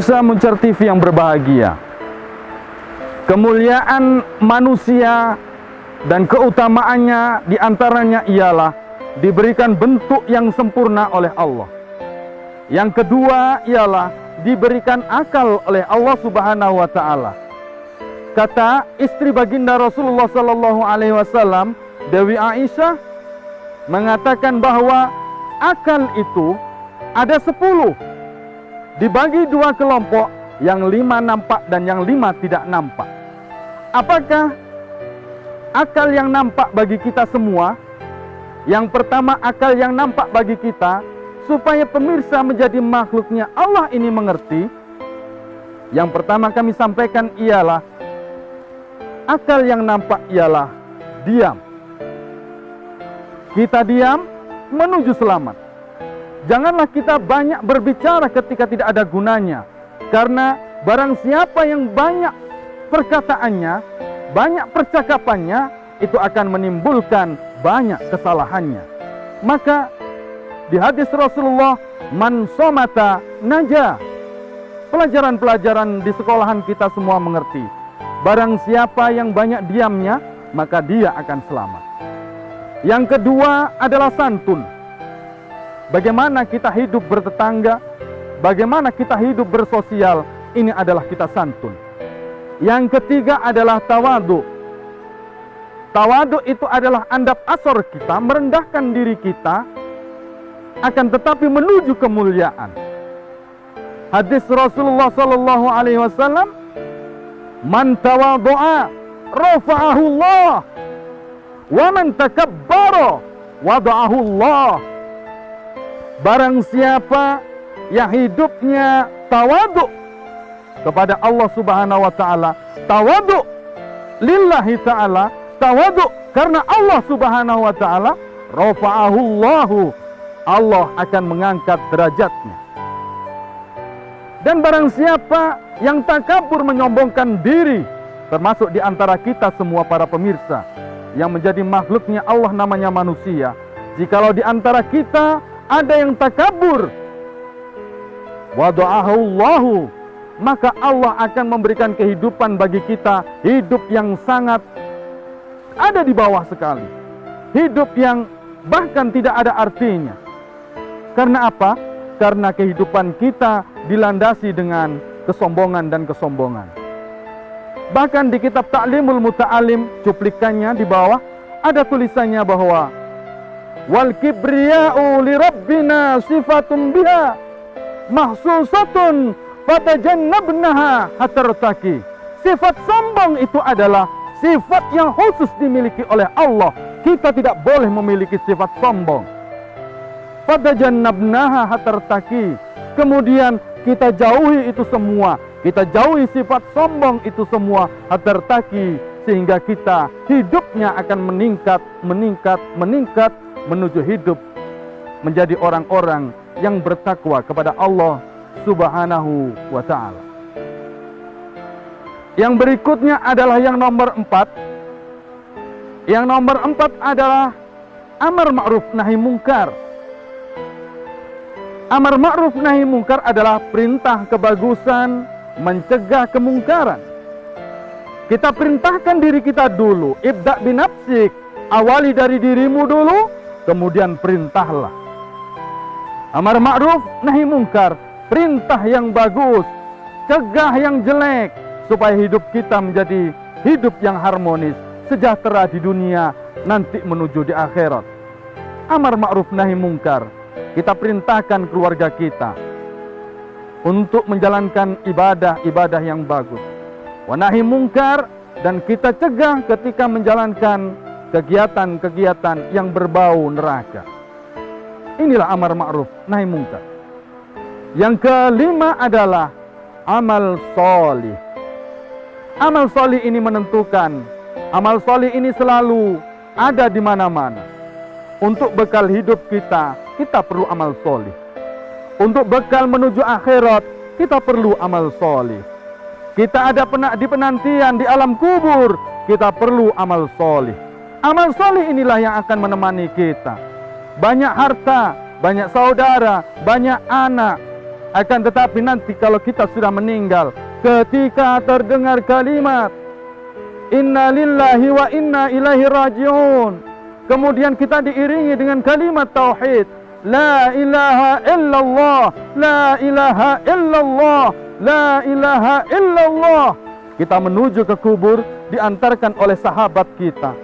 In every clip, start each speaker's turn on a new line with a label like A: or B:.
A: Pemirsa Muncar TV yang berbahagia, kemuliaan manusia dan keutamaannya diantaranya ialah diberikan bentuk yang sempurna oleh Allah. Yang kedua ialah diberikan akal oleh Allah Subhanahu wa Ta'ala. Kata istri baginda Rasulullah Sallallahu Alaihi Wasallam, Dewi Aisyah, mengatakan bahwa akal itu ada 10, dibagi 2 kelompok, yang 5 nampak dan yang 5 tidak nampak. Apakah akal yang nampak bagi kita semua? Yang pertama, akal yang nampak bagi kita, supaya pemirsa menjadi makhluknya Allah ini mengerti. Yang pertama kami sampaikan ialah akal yang nampak ialah diam. Kita diam menuju selamat. Janganlah kita banyak berbicara ketika tidak ada gunanya. Karena barang siapa yang banyak perkataannya, banyak percakapannya, itu akan menimbulkan banyak kesalahannya. Maka di hadis Rasulullah, man somata naja. Pelajaran-pelajaran di sekolahan kita semua mengerti. Barang siapa yang banyak diamnya, maka dia akan selamat. Yang kedua adalah santun. Bagaimana kita hidup bertetangga, bagaimana kita hidup bersosial, ini adalah kita santun. Yang ketiga adalah tawadu. Tawadu itu adalah andap asor kita, merendahkan diri kita, akan tetapi menuju kemuliaan. Hadis Rasulullah Sallallahu Alaihi Wasallam, man tawadu'a rafa'ahu Allah, wa man takabbara wada'ahu Allah. Barang siapa yang hidupnya tawadu kepada Allah Subhanahu wa Ta'ala, tawadu lillahi ta'ala, tawadu karena Allah Subhanahu wa Ta'ala, rafa'ahu Allahu, Allah akan mengangkat derajatnya. Dan barang siapa yang takabur, menyombongkan diri, termasuk di antara kita semua para pemirsa yang menjadi makhluknya Allah namanya manusia, jikalau di antara kita ada yang takabur, wada'ahu Allahu, maka Allah akan memberikan kehidupan bagi kita, hidup yang sangat ada di bawah sekali, hidup yang bahkan tidak ada artinya. Karena apa? Karena kehidupan kita dilandasi dengan kesombongan dan kesombongan. Bahkan di kitab Ta'limul Muta'alim, cuplikannya di bawah ada tulisannya bahwa wal kibriya'u li rabbina sifatun biha mahsusatun fatajannabnaha hatartaki. Sifat sombong itu adalah sifat yang khusus dimiliki oleh Allah. Kita tidak boleh memiliki sifat sombong. Fatajannabnaha hatartaki. Kemudian kita jauhi itu semua. Kita jauhi sifat sombong itu semua, hatartaki, sehingga kita hidupnya akan meningkat menuju hidup menjadi orang-orang yang bertakwa kepada Allah Subhanahu wa Ta'ala. Yang berikutnya adalah yang nomor 4. Yang nomor 4 adalah amar ma'ruf nahi mungkar. Amar ma'ruf nahi mungkar adalah perintah kebagusan, mencegah kemungkaran. Kita perintahkan diri kita dulu, ibda binafsik, awali dari dirimu dulu, kemudian perintahlah. Amar ma'ruf nahi mungkar, perintah yang bagus, cegah yang jelek, supaya hidup kita menjadi hidup yang harmonis, sejahtera di dunia, nanti menuju di akhirat. Amar ma'ruf nahi mungkar, kita perintahkan keluarga kita untuk menjalankan ibadah-ibadah yang bagus. Wa nahi mungkar, dan kita cegah ketika menjalankan kegiatan-kegiatan yang berbau neraka. Inilah amar ma'ruf nahi mungkar. Yang kelima adalah amal solih. Amal solih ini menentukan. Amal solih ini selalu ada di mana-mana. Untuk bekal hidup kita perlu amal solih. Untuk bekal menuju akhirat, kita perlu amal solih. Kita ada di penantian di alam kubur, kita perlu amal solih. Amal solih inilah yang akan menemani kita. Banyak harta, banyak saudara, banyak anak, Akan tetapi nanti kalau kita sudah meninggal, ketika terdengar kalimat Inna lillahi wa inna ilaihi raji'un, kemudian kita diiringi dengan kalimat tauhid, La ilaha illallah, La ilaha illallah, La ilaha illallah. Kita menuju ke kubur, diantarkan oleh sahabat kita,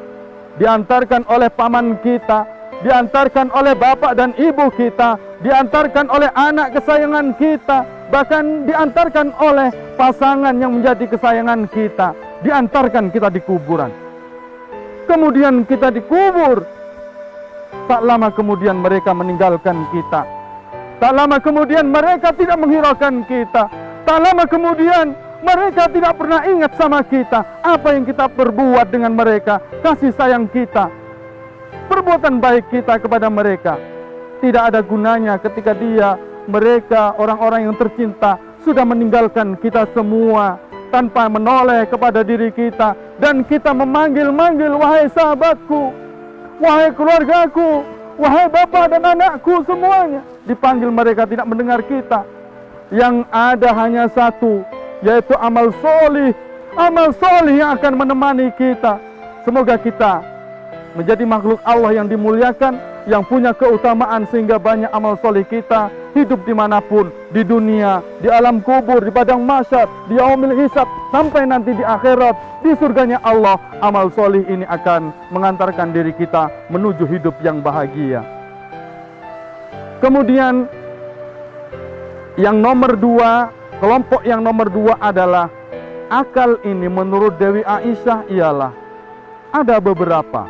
A: diantarkan oleh paman kita, diantarkan oleh bapak dan ibu kita, diantarkan oleh anak kesayangan kita, bahkan diantarkan oleh pasangan yang menjadi kesayangan kita, diantarkan kita di kuburan. Kemudian kita dikubur. Tak lama kemudian mereka meninggalkan kita. Tak lama kemudian mereka tidak menghiraukan kita. Tak lama kemudian mereka tidak pernah ingat sama kita. Apa yang kita perbuat dengan mereka, kasih sayang kita, perbuatan baik kita kepada mereka, tidak ada gunanya ketika mereka orang-orang yang tercinta sudah meninggalkan kita semua tanpa menoleh kepada diri kita, dan kita memanggil-manggil, wahai sahabatku, wahai keluargaku, wahai bapak dan anakku, semuanya dipanggil, mereka tidak mendengar kita. Yang ada hanya satu, yaitu amal solih. Amal solih yang akan menemani kita. Semoga kita menjadi makhluk Allah yang dimuliakan, yang punya keutamaan, sehingga banyak amal soleh kita hidup dimanapun, di dunia, di alam kubur, di padang mahsyar, di yaumil hisab, sampai nanti di akhirat, di surganya Allah. Amal soleh ini akan mengantarkan diri kita menuju hidup yang bahagia. Kemudian yang nomor dua, kelompok yang nomor dua adalah akal ini menurut Dewi Aisyah ialah ada beberapa,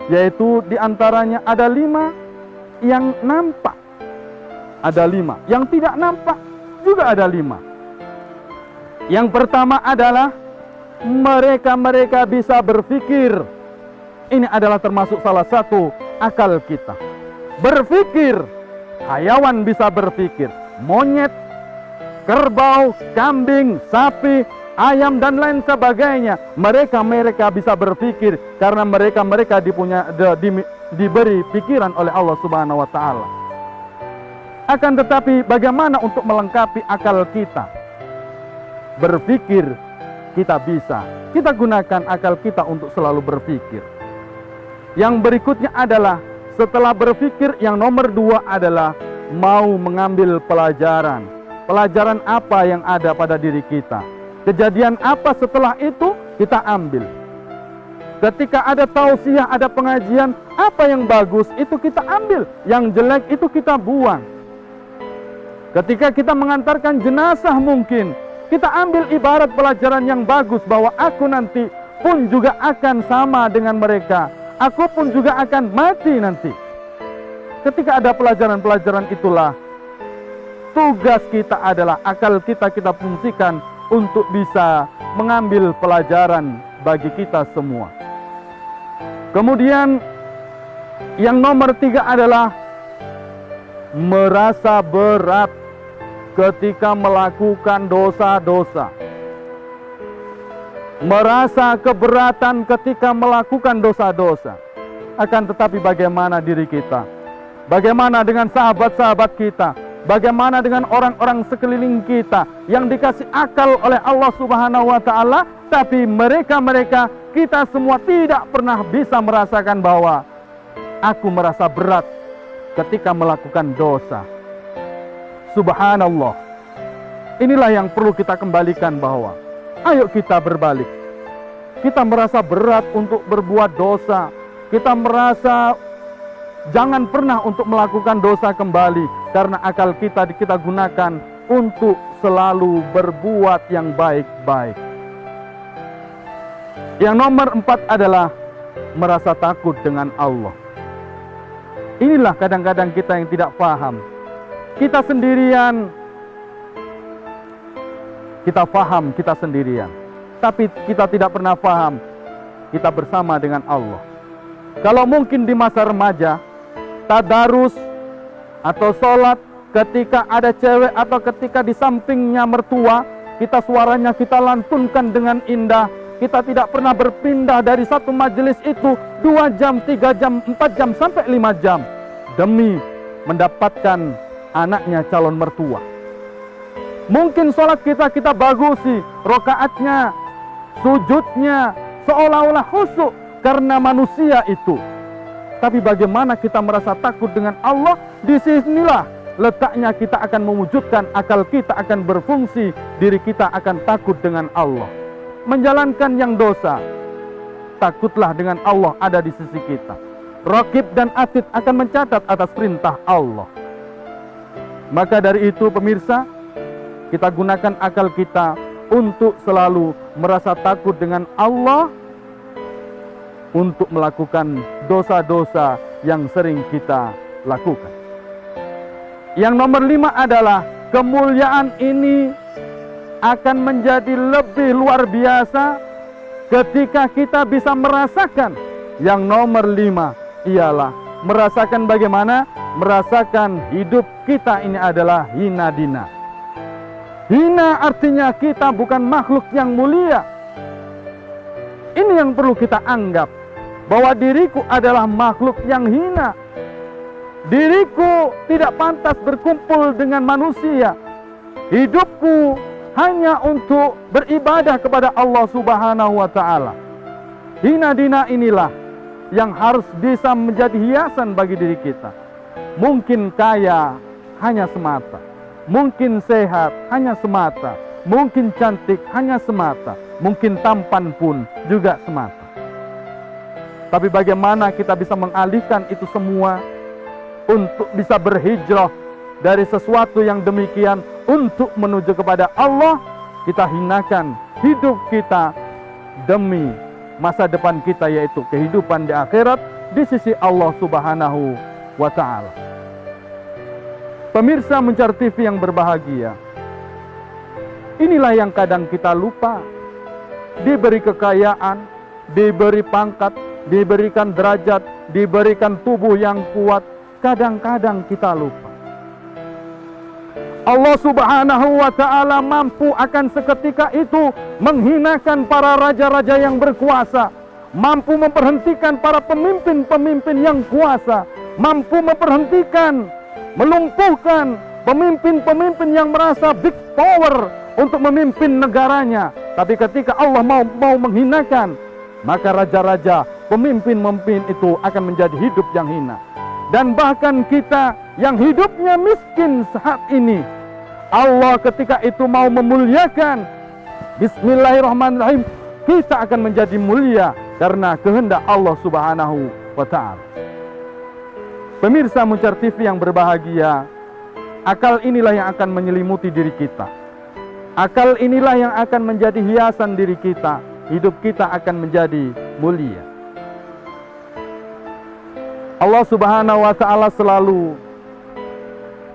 A: yaitu diantaranya ada 5 yang nampak, ada 5 yang tidak nampak, juga ada 5. Yang pertama adalah mereka bisa berpikir. Ini adalah termasuk salah satu akal kita. Berpikir, hayawan bisa berpikir, monyet, kerbau, kambing, sapi, ayam dan lain sebagainya. Mereka bisa berpikir karena mereka diberi pikiran oleh Allah Subhanahu wa taala. Akan tetapi bagaimana untuk melengkapi akal kita? Berpikir kita bisa. Kita gunakan akal kita untuk selalu berpikir. Yang berikutnya adalah setelah berpikir, yang nomor 2 adalah mau mengambil pelajaran. Pelajaran apa yang ada pada diri kita? Kejadian apa setelah itu kita ambil. Ketika ada tausiah, ada pengajian, apa yang bagus itu kita ambil, yang jelek itu kita buang. Ketika kita mengantarkan jenazah, mungkin kita ambil ibarat pelajaran yang bagus, bahwa aku nanti pun juga akan sama dengan mereka, aku pun juga akan mati nanti. Ketika ada pelajaran-pelajaran itulah, tugas kita adalah akal kita fungsikan untuk bisa mengambil pelajaran bagi kita semua. Kemudian yang nomor 3 adalah merasa berat ketika melakukan dosa-dosa. Merasa keberatan ketika melakukan dosa-dosa. Akan tetapi bagaimana diri kita? Bagaimana dengan sahabat-sahabat kita? Bagaimana dengan orang-orang sekeliling kita yang dikasih akal oleh Allah Subhanahu wa taala, tapi mereka kita semua tidak pernah bisa merasakan bahwa aku merasa berat ketika melakukan dosa. Subhanallah. Inilah yang perlu kita kembalikan, bahwa ayo kita berbalik. Kita merasa berat untuk berbuat dosa. Kita merasa jangan pernah untuk melakukan dosa kembali, karena akal kita gunakan untuk selalu berbuat yang baik-baik. Yang nomor 4 adalah merasa takut dengan Allah. Inilah kadang-kadang kita yang tidak paham. Kita sendirian, kita paham kita sendirian, tapi kita tidak pernah paham kita bersama dengan Allah. Kalau mungkin di masa remaja, tadarus atau sholat, ketika ada cewek atau ketika di sampingnya mertua, kita suaranya kita lantunkan dengan indah. Kita tidak pernah berpindah dari satu majelis itu 2 jam, 3 jam, 4 jam, sampai 5 jam demi mendapatkan anaknya calon mertua. Mungkin sholat kita bagusi, rokaatnya, sujudnya, seolah-olah khusyuk karena manusia itu. Tapi bagaimana kita merasa takut dengan Allah? Di sinilah letaknya kita akan mewujudkan akal kita akan berfungsi, diri kita akan takut dengan Allah. Menjalankan yang dosa, takutlah dengan Allah ada di sisi kita. Raqib dan Atid akan mencatat atas perintah Allah. Maka dari itu pemirsa, kita gunakan akal kita untuk selalu merasa takut dengan Allah, untuk melakukan dosa-dosa yang sering kita lakukan. Yang nomor 5 adalah kemuliaan ini akan menjadi lebih luar biasa ketika kita bisa merasakan. Yang nomor 5 ialah merasakan bagaimana? Merasakan hidup kita ini adalah hina dina. Hina artinya kita bukan makhluk yang mulia. Ini yang perlu kita anggap, bahwa diriku adalah makhluk yang hina. Diriku tidak pantas berkumpul dengan manusia. Hidupku hanya untuk beribadah kepada Allah Subhanahu wa Ta'ala. Hina dina inilah yang harus bisa menjadi hiasan bagi diri kita. Mungkin kaya hanya semata, mungkin sehat hanya semata, mungkin cantik hanya semata, mungkin tampan pun juga semata. Tapi bagaimana kita bisa mengalihkan itu semua untuk bisa berhijrah dari sesuatu yang demikian untuk menuju kepada Allah? Kita hinakan hidup kita demi masa depan kita, yaitu kehidupan di akhirat di sisi Allah Subhanahu wa Ta'ala. Pemirsa Muncar TV yang berbahagia, inilah yang kadang kita lupa. Diberi kekayaan, diberi pangkat, diberikan derajat, diberikan tubuh yang kuat, kadang-kadang kita lupa. Allah Subhanahu wa Ta'ala mampu akan seketika itu menghinakan para raja-raja yang berkuasa, mampu memberhentikan para pemimpin-pemimpin yang kuasa, mampu memberhentikan, melumpuhkan pemimpin-pemimpin yang merasa big power untuk memimpin negaranya. Tapi ketika Allah mau menghinakan, maka raja-raja, pemimpin-pemimpin itu akan menjadi hidup yang hina. Dan bahkan kita yang hidupnya miskin saat ini, Allah ketika itu mau memuliakan, bismillahirrahmanirrahim, kita akan menjadi mulia karena kehendak Allah Subhanahu wa Ta'ala. Pemirsa Muncar TV yang berbahagia, akal inilah yang akan menyelimuti diri kita. Akal inilah yang akan menjadi hiasan diri kita. Hidup kita akan menjadi mulia. Allah Subhanahu wa Ta'ala selalu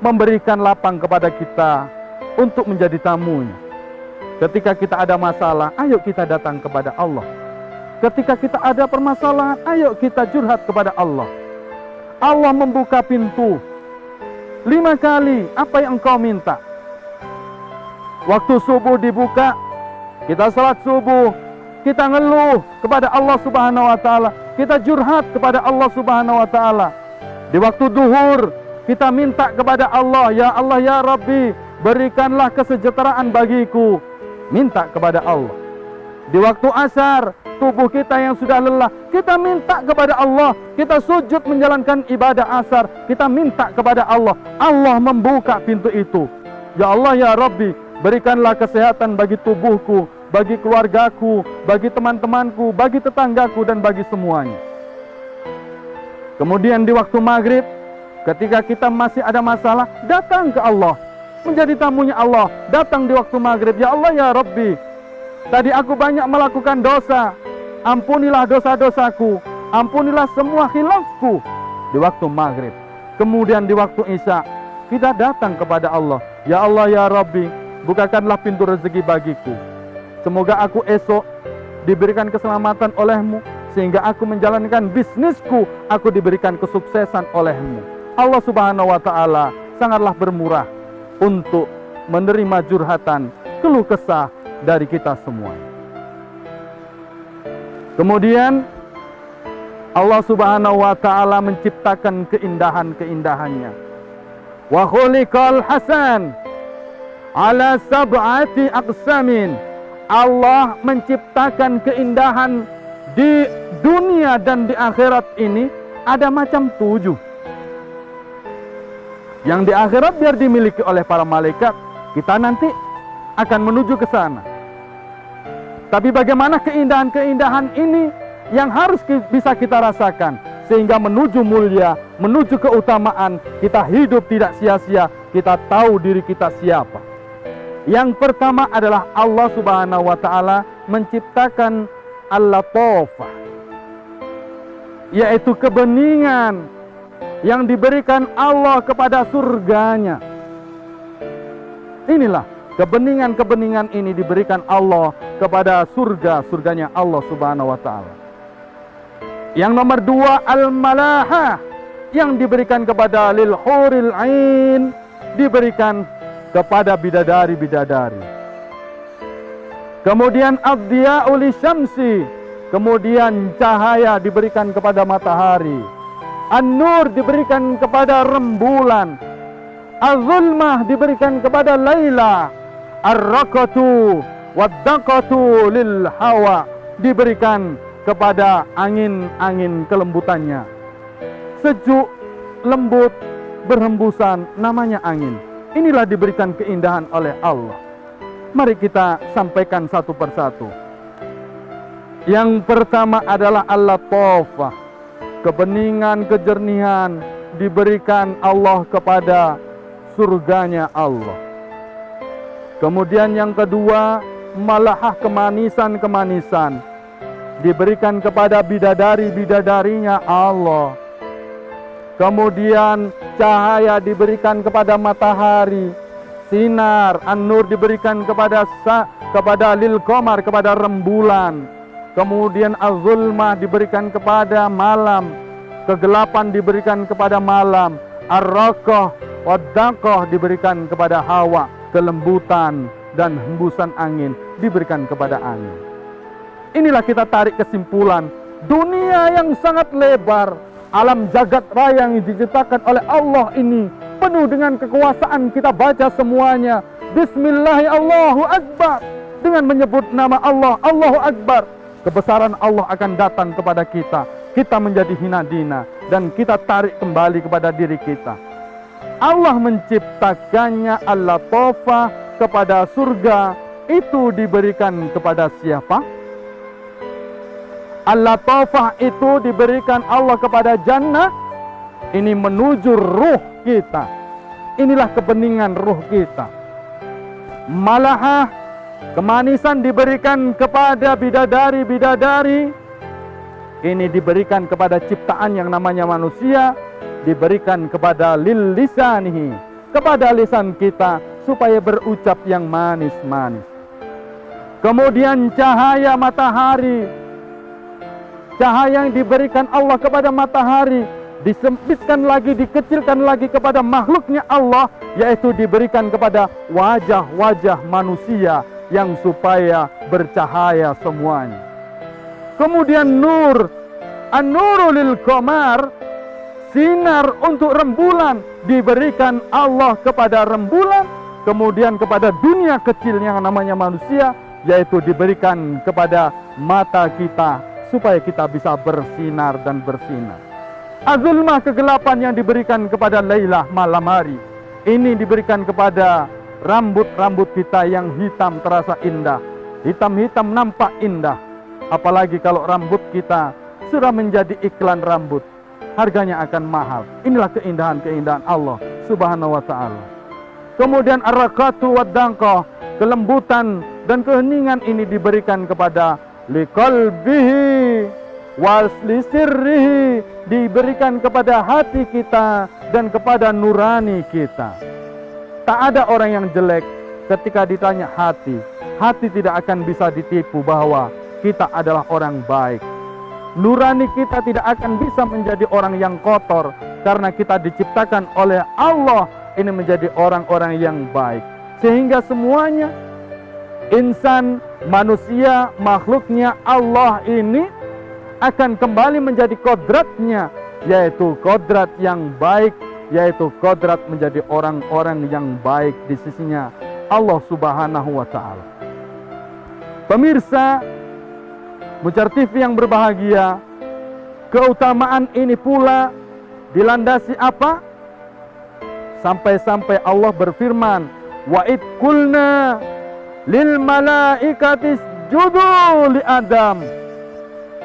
A: memberikan lapang kepada kita untuk menjadi tamunya. Ketika kita ada masalah, ayo kita datang kepada Allah. Ketika kita ada permasalahan, ayo kita curhat kepada Allah. Allah membuka pintu 5 kali. Apa yang engkau minta? Waktu subuh dibuka, kita salat subuh, kita ngeluh kepada Allah Subhanahu wa Ta'ala, kita curhat kepada Allah Subhanahu wa Ta'ala. Di waktu duhur, kita minta kepada Allah, ya Allah ya Rabbi, berikanlah kesejahteraan bagiku. Minta kepada Allah. Di waktu asar, tubuh kita yang sudah lelah, kita minta kepada Allah. Kita sujud menjalankan ibadah asar, kita minta kepada Allah. Allah membuka pintu itu. Ya Allah ya Rabbi, berikanlah kesehatan bagi tubuhku, bagi keluargaku, bagi teman-temanku, bagi tetanggaku, dan bagi semuanya. Kemudian di waktu maghrib, ketika kita masih ada masalah, datang ke Allah, menjadi tamunya Allah. Datang di waktu maghrib, ya Allah ya Rabbi, tadi aku banyak melakukan dosa, ampunilah dosa-dosaku, ampunilah semua khilafku. Di waktu maghrib. Kemudian di waktu isya, kita datang kepada Allah, ya Allah ya Rabbi, bukakanlah pintu rezeki bagiku. Semoga aku esok diberikan keselamatan olehmu, sehingga aku menjalankan bisnisku, aku diberikan kesuksesan olehmu. Allah Subhanahu wa Ta'ala sangatlah bermurah untuk menerima curhatan, keluh kesah dari kita semua. Kemudian Allah Subhanahu wa Ta'ala menciptakan keindahan-keindahannya. Wa khuliqal hasan. ala sab'ati aqsamin. Allah menciptakan keindahan di dunia dan di akhirat ini ada macam 7. Yang di akhirat biar dimiliki oleh para malaikat, kita nanti akan menuju ke sana. Tapi bagaimana keindahan-keindahan ini yang harus bisa kita rasakan sehingga menuju mulia, menuju keutamaan, kita hidup tidak sia-sia, kita tahu diri kita siapa. Yang pertama adalah Allah Subhanahu wa taala menciptakan al-latofah, yaitu kebeningan yang diberikan Allah kepada surganya. Inilah kebeningan-kebeningan ini diberikan Allah kepada surganya Allah Subhanahu wa taala. Yang nomor 2 al-malahah, yang diberikan kepada lil huril ain, diberikan kepada bidadari-bidadari. Kemudian ad-diya'u lisyamsi, kemudian cahaya diberikan kepada matahari. An-nur diberikan kepada rembulan. Az-zulmah diberikan kepada laila. Ar-raqatu wad-daqatu lil hawa, diberikan kepada angin-angin kelembutannya. Sejuk, lembut, berhembusan, namanya angin. Inilah diberikan keindahan oleh Allah. Mari kita sampaikan satu persatu. Yang pertama adalah al-latofah, kebeningan, kejernihan diberikan Allah kepada surganya Allah. Kemudian yang kedua, malahah, kemanisan-kemanisan diberikan kepada bidadari-bidadarinya Allah. Kemudian cahaya diberikan kepada matahari, sinar, an-nur diberikan kepada lil qamar, kepada rembulan. Kemudian az-zulmah diberikan kepada malam, kegelapan diberikan kepada malam. Ar-raqah wad-daqah diberikan kepada hawa, kelembutan dan hembusan angin diberikan kepada angin. Inilah kita tarik kesimpulan, dunia yang sangat lebar, alam jagat raya yang diciptakan oleh Allah ini penuh dengan kekuasaan. Kita baca semuanya Bismillah Allahu Akbar, dengan menyebut nama Allah, Allahu Akbar, kebesaran Allah akan datang kepada kita. Kita menjadi hina dina dan kita tarik kembali kepada diri kita. Allah menciptakannya al-latofah kepada surga, itu diberikan kepada siapa? Al-latofah itu diberikan Allah kepada jannah. Ini menuju ruh kita. Inilah kebeningan ruh kita. Malahah, kemanisan diberikan kepada bidadari-bidadari. Ini diberikan kepada ciptaan yang namanya manusia. Diberikan kepada lil lisanihi, kepada lisan kita, supaya berucap yang manis-manis. Kemudian cahaya matahari, cahaya yang diberikan Allah kepada matahari disempitkan lagi, dikecilkan lagi kepada makhluknya Allah, yaitu diberikan kepada wajah-wajah manusia yang supaya bercahaya semuanya. Kemudian nur, an-nuru lil qamar, sinar untuk rembulan diberikan Allah kepada rembulan. Kemudian kepada dunia kecil yang namanya manusia, yaitu diberikan kepada mata kita supaya kita bisa bersinar dan bersinar. Az-zulmah, kegelapan yang diberikan kepada Lailah, malam hari. Ini diberikan kepada rambut-rambut kita yang hitam terasa indah. Hitam-hitam nampak indah. Apalagi kalau rambut kita sudah menjadi iklan rambut, harganya akan mahal. Inilah keindahan-keindahan Allah Subhanahu wa ta'ala. Kemudian ar-raqatu wad-daqah, kelembutan dan keheningan ini diberikan kepada liqalbihi waslisirrihi, diberikan kepada hati kita dan kepada nurani kita. Tak ada orang yang jelek ketika ditanya hati. Hati tidak akan bisa ditipu bahwa kita adalah orang baik. Nurani kita tidak akan bisa menjadi orang yang kotor, karena kita diciptakan oleh Allah ini menjadi orang-orang yang baik. Sehingga semuanya, insan, manusia, makhluknya Allah ini akan kembali menjadi kodratnya, yaitu kodrat yang baik, yaitu kodrat menjadi orang-orang yang baik di sisinya. Allah Subhanahu wa Ta'ala. Pemirsa Mucar TV yang berbahagia, keutamaan ini pula dilandasi apa? Sampai-sampai Allah berfirman, wa id qulna lil malaikati isjudu li Adam.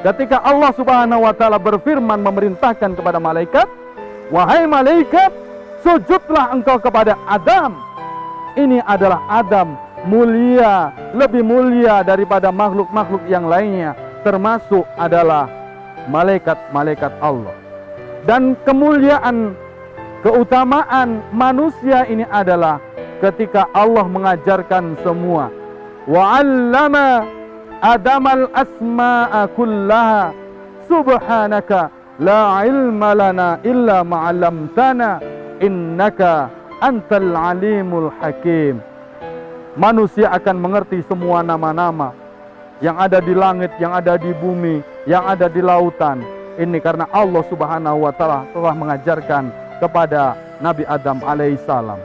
A: Ketika Allah Subhanahu wa Ta'ala berfirman memerintahkan kepada malaikat, wahai malaikat, sujudlah engkau kepada Adam. Ini adalah Adam mulia, lebih mulia daripada makhluk-makhluk yang lainnya, termasuk adalah malaikat-malaikat Allah. Dan kemuliaan, keutamaan manusia ini adalah ketika Allah mengajarkan semua. Wa 'allama Adamal asma'a kullaha subhanaka la ilma lana illa ma 'allamtana innaka antal alimul hakim. Manusia akan mengerti semua nama-nama yang ada di langit, yang ada di bumi, yang ada di lautan. Ini karena Allah Subhanahu wa Ta'ala telah mengajarkan kepada Nabi Adam alaihissalam.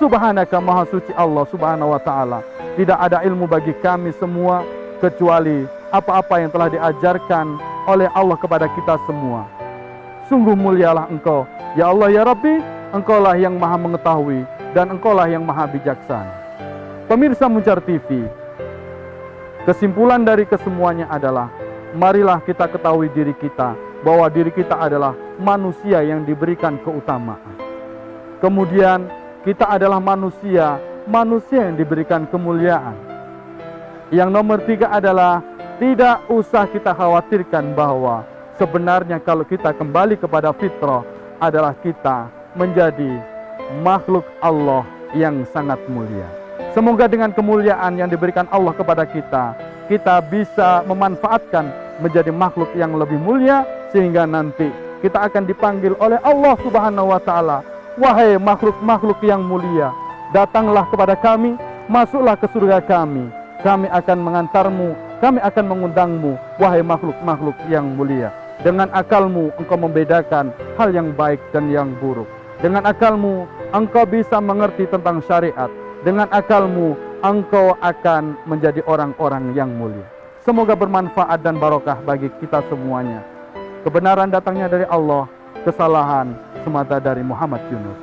A: Subhanaka, maha suci Allah Subhanahu wa Ta'ala. Tidak ada ilmu bagi kami semua kecuali apa-apa yang telah diajarkan oleh Allah kepada kita semua. Sungguh mulialah Engkau, ya Allah ya Rabbi. Engkaulah yang maha mengetahui dan Engkaulah yang maha bijaksana. Pemirsa Mucar TV, kesimpulan dari kesemuanya adalah, marilah kita ketahui diri kita, bahwa diri kita adalah manusia yang diberikan keutamaan. Kemudian kita adalah manusia yang diberikan kemuliaan. Yang nomor 3 adalah, tidak usah kita khawatirkan bahwa sebenarnya kalau kita kembali kepada fitrah adalah kita menjadi makhluk Allah yang sangat mulia. Semoga dengan kemuliaan yang diberikan Allah kepada kita, kita bisa memanfaatkan menjadi makhluk yang lebih mulia, sehingga nanti kita akan dipanggil oleh Allah Subhanahu wa Ta'ala, wahai makhluk-makhluk yang mulia, datanglah kepada kami, masuklah ke surga kami. Kami akan mengantarmu, kami akan mengundangmu, wahai makhluk-makhluk yang mulia. Dengan akalmu engkau membedakan hal yang baik dan yang buruk. Dengan akalmu engkau bisa mengerti tentang syariat. Dengan akalmu engkau akan menjadi orang-orang yang mulia. Semoga bermanfaat dan barokah bagi kita semuanya. Kebenaran datangnya dari Allah, kesalahan semata dari Muhammad Yunus.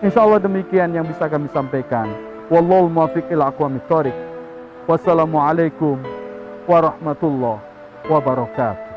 A: Insya Allah demikian yang bisa kami sampaikan. Wallahul muwaffiq ila aqwamit thoriq. Wassalamualaikum warahmatullahi wabarakatuh.